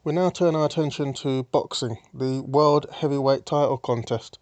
We now turn our attention to boxing, the World Heavyweight Title Contest,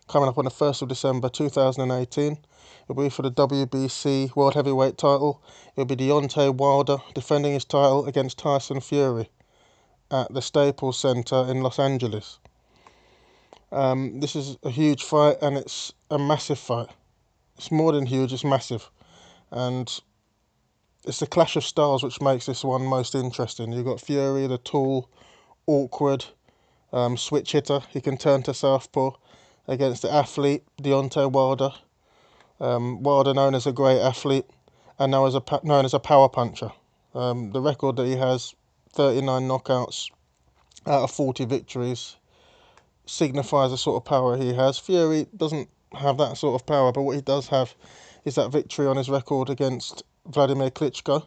coming up on the 1st of December 2018. It'll be for the WBC World Heavyweight Title. It'll be Deontay Wilder defending his title against Tyson Fury at the Staples Center in Los Angeles. This is a huge fight, and it's a massive fight. It's more than huge, it's massive. And it's the clash of styles which makes this one most interesting. You've got Fury, the tall, awkward switch hitter. He can turn to southpaw against the athlete, Deontay Wilder. Wilder known as a great athlete and now known as a power puncher. The record that he has, 39 knockouts out of 40 victories, signifies the sort of power he has. Fury doesn't have that sort of power, but what he does have is that victory on his record against Vladimir Klitschko,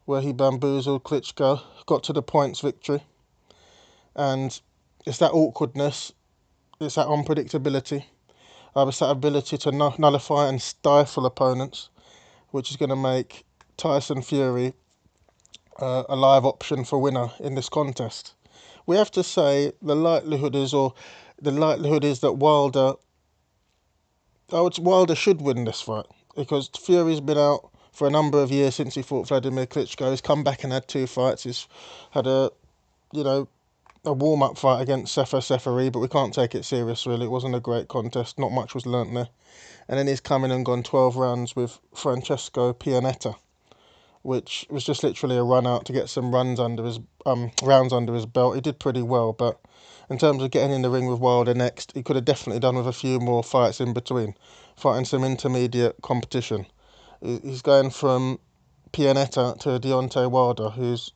where he bamboozled Klitschko, got to the points victory. And it's that awkwardness, it's that unpredictability, it's that ability to nullify and stifle opponents, which is going to make Tyson Fury a live option for winner in this contest. We have to say the likelihood is that Wilder should win this fight, because Fury's been out for a number of years since he fought Vladimir Klitschko. He's come back and had 2 fights. He's had a warm-up fight against Seferi, but we can't take it serious, really. It wasn't a great contest. Not much was learnt there. And then he's come in and gone 12 rounds with Francesco Pianetta, which was just literally a run out to get some rounds under his belt. He did pretty well, but in terms of getting in the ring with Wilder next, he could have definitely done with a few more fights in between, fighting some intermediate competition. He's going from Pianetta to Deontay Wilder, who's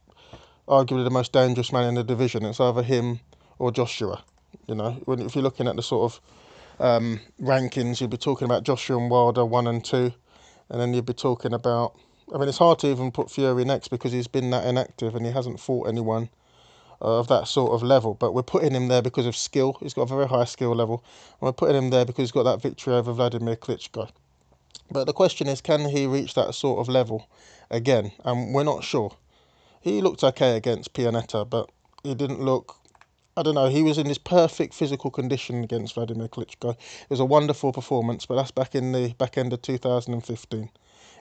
arguably the most dangerous man in the division. It's either him or Joshua. If you're looking at the sort of rankings, you'd be talking about Joshua and Wilder 1 and 2, and then you'd be talking about, it's hard to even put Fury next because he's been that inactive and he hasn't fought anyone of that sort of level. But we're putting him there because of skill. He's got a very high skill level. And we're putting him there because he's got that victory over Vladimir Klitschko. But the question is, can he reach that sort of level again? And we're not sure. He looked okay against Pianetta, but he didn't look... he was in his perfect physical condition against Vladimir Klitschko. It was a wonderful performance, but that's back in the back end of 2015.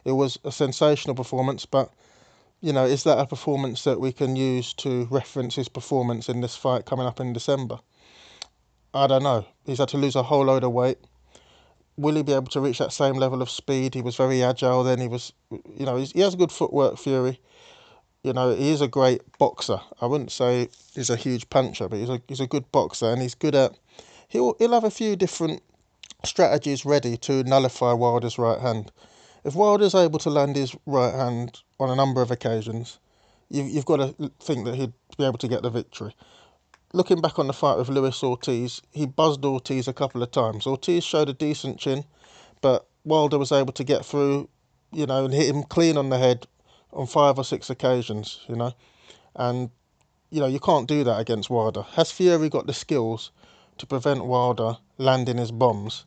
It was a sensational performance, but, is that a performance that we can use to reference his performance in this fight coming up in December? I don't know. He's had to lose a whole load of weight. Will he be able to reach that same level of speed? He was very agile then. He has good footwork, Fury. He is a great boxer. I wouldn't say he's a huge puncher, but he's a good boxer, and he's good at... He'll have a few different strategies ready to nullify Wilder's right hand. If Wilder's able to land his right hand on a number of occasions, you've got to think that he'd be able to get the victory. Looking back on the fight with Luis Ortiz, he buzzed Ortiz a couple of times. Ortiz showed a decent chin, but Wilder was able to get through, and hit him clean on the head on 5 or 6 occasions, And, you can't do that against Wilder. Has Fury got the skills to prevent Wilder landing his bombs?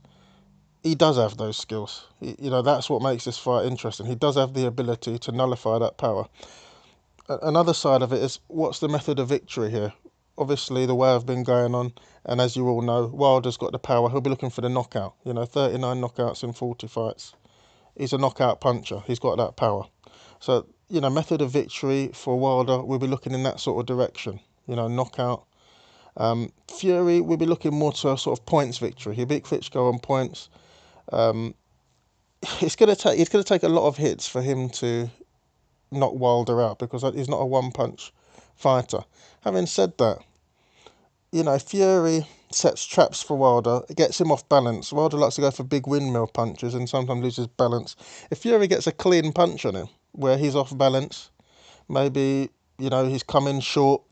He does have those skills. That's what makes this fight interesting. He does have the ability to nullify that power. Another side of it is, what's the method of victory here? Obviously, the way I've been going on, and as you all know, Wilder's got the power. He'll be looking for the knockout. 39 knockouts in 40 fights. He's a knockout puncher. He's got that power. So, method of victory for Wilder, we'll be looking in that sort of direction. Knockout. Fury, we'll be looking more to a sort of points victory. He beat Klitschko on points. It's going to take a lot of hits for him to knock Wilder out, because he's not a one-punch fighter. Having said that, Fury sets traps for Wilder. It gets him off balance. Wilder likes to go for big windmill punches and sometimes loses balance. If Fury gets a clean punch on him, where he's off balance, maybe, he's come in short,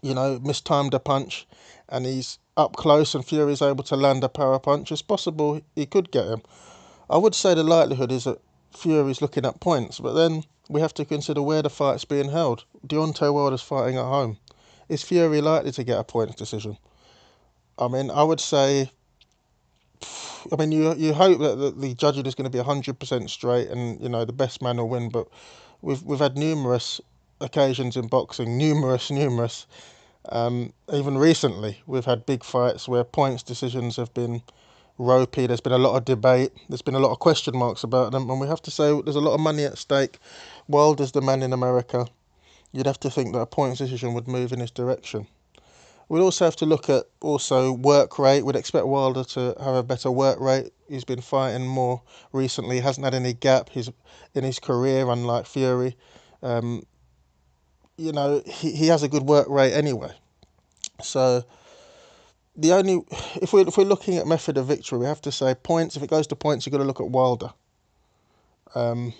mistimed a punch, and he's up close and Fury's able to land a power punch, it's possible he could get him. I would say the likelihood is that Fury's looking at points, but then we have to consider where the fight's being held. Deontay Wilder's fighting at home. Is Fury likely to get a points decision? I would say... you hope that the judging is going to be 100% straight and, the best man will win, but we've had numerous occasions in boxing, numerous. Even recently, we've had big fights where points decisions have been ropey. There's been a lot of debate. There's been a lot of question marks about them, and we have to say there's a lot of money at stake. Wilder's the man in America. You'd have to think that a points decision would move in his direction. We'd also have to look at work rate. We'd expect Wilder to have a better work rate. He's been fighting more recently. He hasn't had any gap in his career, unlike Fury. Um, he has a good work rate anyway. So the only if we're looking at method of victory, we have to say points. If it goes to points, you've got to look at Wilder. And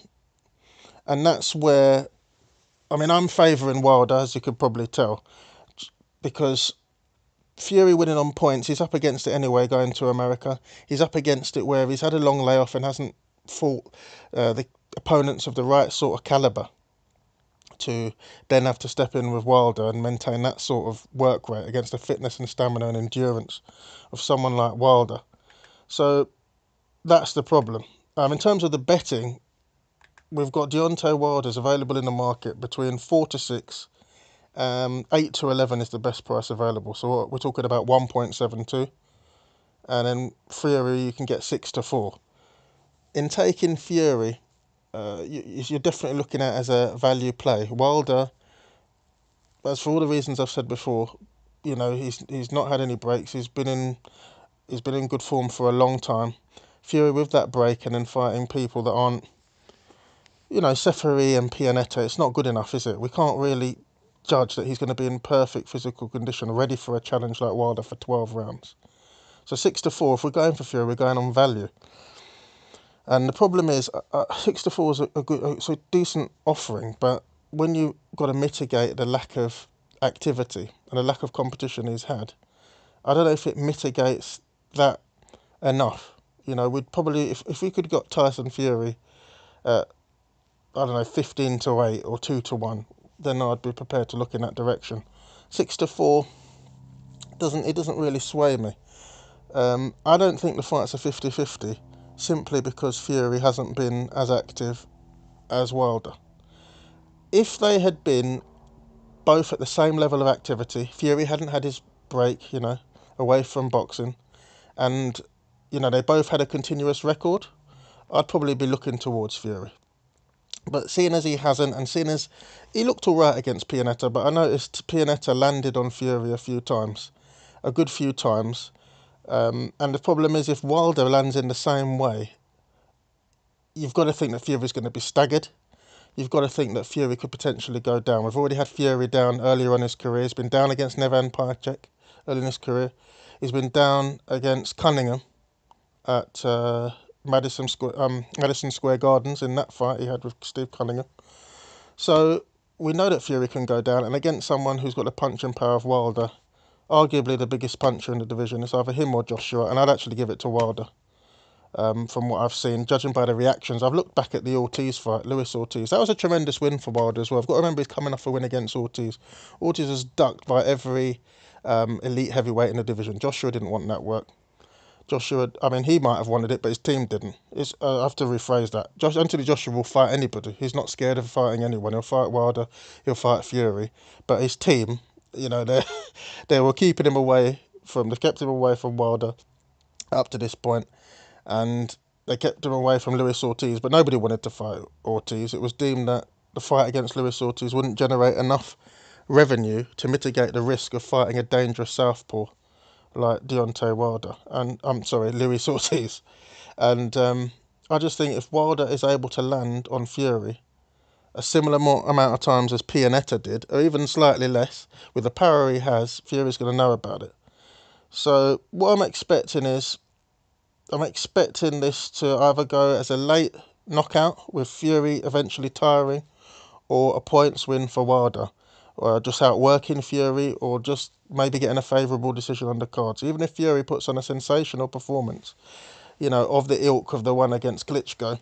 that's where, I'm favouring Wilder, as you could probably tell, because Fury winning on points, he's up against it anyway going to America. He's up against it where he's had a long layoff and hasn't fought the opponents of the right sort of calibre to then have to step in with Wilder and maintain that sort of work rate against the fitness and stamina and endurance of someone like Wilder. So that's the problem. In terms of the betting, we've got Deontay Wilder's available in the market between 4 to 6. 8 to 11 is the best price available. So we're talking about 1.72. And then Fury, you can get 6 to 4. In taking Fury, you're definitely looking at it as a value play. Wilder, as for all the reasons I've said before, he's not had any breaks. He's been in good form for a long time. Fury with that break and then fighting people that aren't, Seferi and Pianetta, it's not good enough, is it? We can't really judge that he's going to be in perfect physical condition, ready for a challenge like Wilder for 12 rounds. So 6 to 4, if we're going for Fury, we're going on value. And the problem is, 6 to 4 is a decent offering, but when you've got to mitigate the lack of activity and the lack of competition he's had, I don't know if it mitigates that enough. We'd probably, if we could have got Tyson Fury at, 15 to 8 or 2 to 1, then I'd be prepared to look in that direction. 6 to 4 doesn't really sway me. I don't think the fight's a 50-50 simply because Fury hasn't been as active as Wilder. If they had been both at the same level of activity, Fury hadn't had his break, away from boxing, and, they both had a continuous record, I'd probably be looking towards Fury. But seeing as he hasn't, and seeing as he looked all right against Pianetta, but I noticed Pianetta landed on Fury a good few times. And the problem is, if Wilder lands in the same way, you've got to think that Fury's going to be staggered. You've got to think that Fury could potentially go down. We've already had Fury down earlier on in his career. He's been down against Nevan Pacek early in his career. He's been down against Cunningham at Madison Square Gardens in that fight he had with Steve Cunningham. So we know that Fury can go down, and against someone who's got the punching power of Wilder, arguably the biggest puncher in the division, it's either him or Joshua, and I'd actually give it to Wilder. From what I've seen, judging by the reactions. I've looked back at the Ortiz fight, Luis Ortiz. That was a tremendous win for Wilder as well. I've got to remember he's coming off a win against Ortiz. Ortiz was ducked by every elite heavyweight in the division. Joshua didn't want that work. He might have wanted it, but his team didn't. I have to rephrase that. Anthony Joshua will fight anybody. He's not scared of fighting anyone. He'll fight Wilder, he'll fight Fury. But his team, they were keeping him away they kept him away from Wilder up to this point. And they kept him away from Luis Ortiz, but nobody wanted to fight Ortiz. It was deemed that the fight against Luis Ortiz wouldn't generate enough revenue to mitigate the risk of fighting a dangerous southpaw like Deontay Wilder. Luis Ortiz. And I just think if Wilder is able to land on Fury a similar amount of times as Pianetta did, or even slightly less, with the power he has, Fury's going to know about it. So what I'm expecting is, this to either go as a late knockout with Fury eventually tiring, or a points win for Wilder, or just outworking Fury, or just maybe getting a favourable decision on the cards. Even if Fury puts on a sensational performance, of the ilk of the one against Klitschko,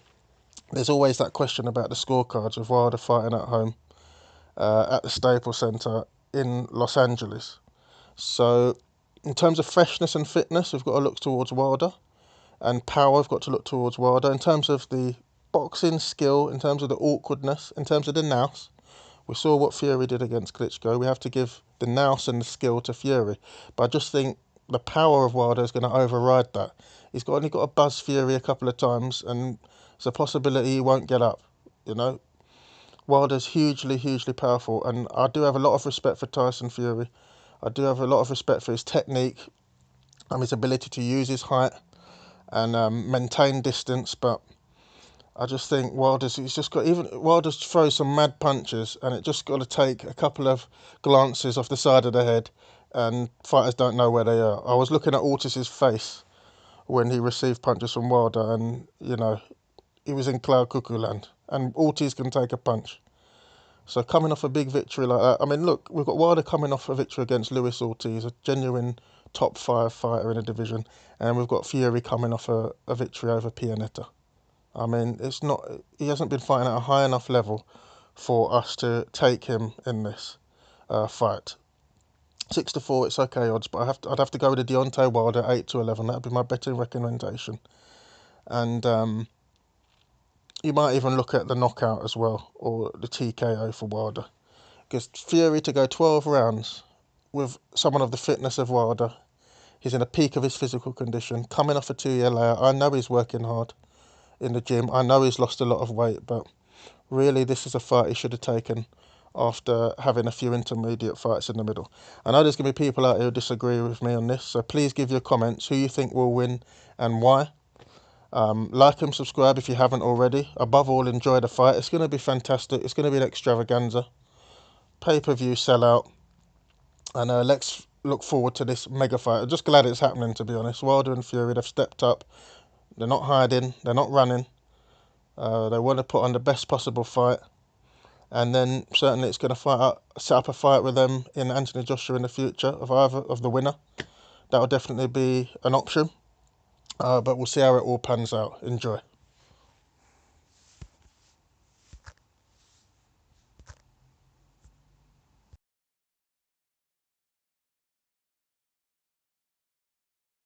there's always that question about the scorecards with Wilder fighting at home at the Staples Center in Los Angeles. So in terms of freshness and fitness, we've got to look towards Wilder. And power, we've got to look towards Wilder. In terms of the boxing skill, in terms of the awkwardness, in terms of the nous, We saw what Fury did against Klitschko. We have to give the nous and the skill to Fury. But I just think the power of Wilder is going to override that. He's only got to buzz Fury a couple of times, and it's a possibility he won't get up. You know, Wilder's hugely, hugely powerful, and I do have a lot of respect for Tyson Fury. I do have a lot of respect for his technique and his ability to use his height and maintain distance, but I just think Wilder throws some mad punches, and it just got to take a couple of glances off the side of the head, and fighters don't know where they are. I was looking at Ortiz's face when he received punches from Wilder, and he was in cloud cuckoo land, and Ortiz can take a punch. So coming off a big victory like that, I mean, look, we've got Wilder coming off a victory against Luis Ortiz, a genuine top 5 fighter in the division, and we've got Fury coming off a victory over Pianeta. I mean, he hasn't been fighting at a high enough level for us to take him in this fight. 6-4, it's okay odds, but I'd have to go with the Deontay Wilder 8-11. That'd be my betting recommendation. And you might even look at the knockout as well, or the TKO for Wilder. Because Fury to go 12 rounds with someone of the fitness of Wilder, he's in a peak of his physical condition, coming off a 2-year layout. I know he's working hard in the gym. I know he's lost a lot of weight, but really this is a fight he should have taken after having a few intermediate fights in the middle. I know there's going to be people out here who disagree with me on this, so please give your comments who you think will win and why. Like and subscribe if you haven't already. Above all, enjoy the fight. It's going to be fantastic. It's going to be an extravaganza. Pay-per-view sellout. And let's look forward to this mega fight. I'm just glad it's happening, to be honest. Wilder and Fury, they've stepped up. They're not hiding. They're not running. They want to put on the best possible fight. And then certainly it's going to set up a fight with them in Anthony Joshua in the future of the winner. That will definitely be an option. But we'll see how it all pans out. Enjoy.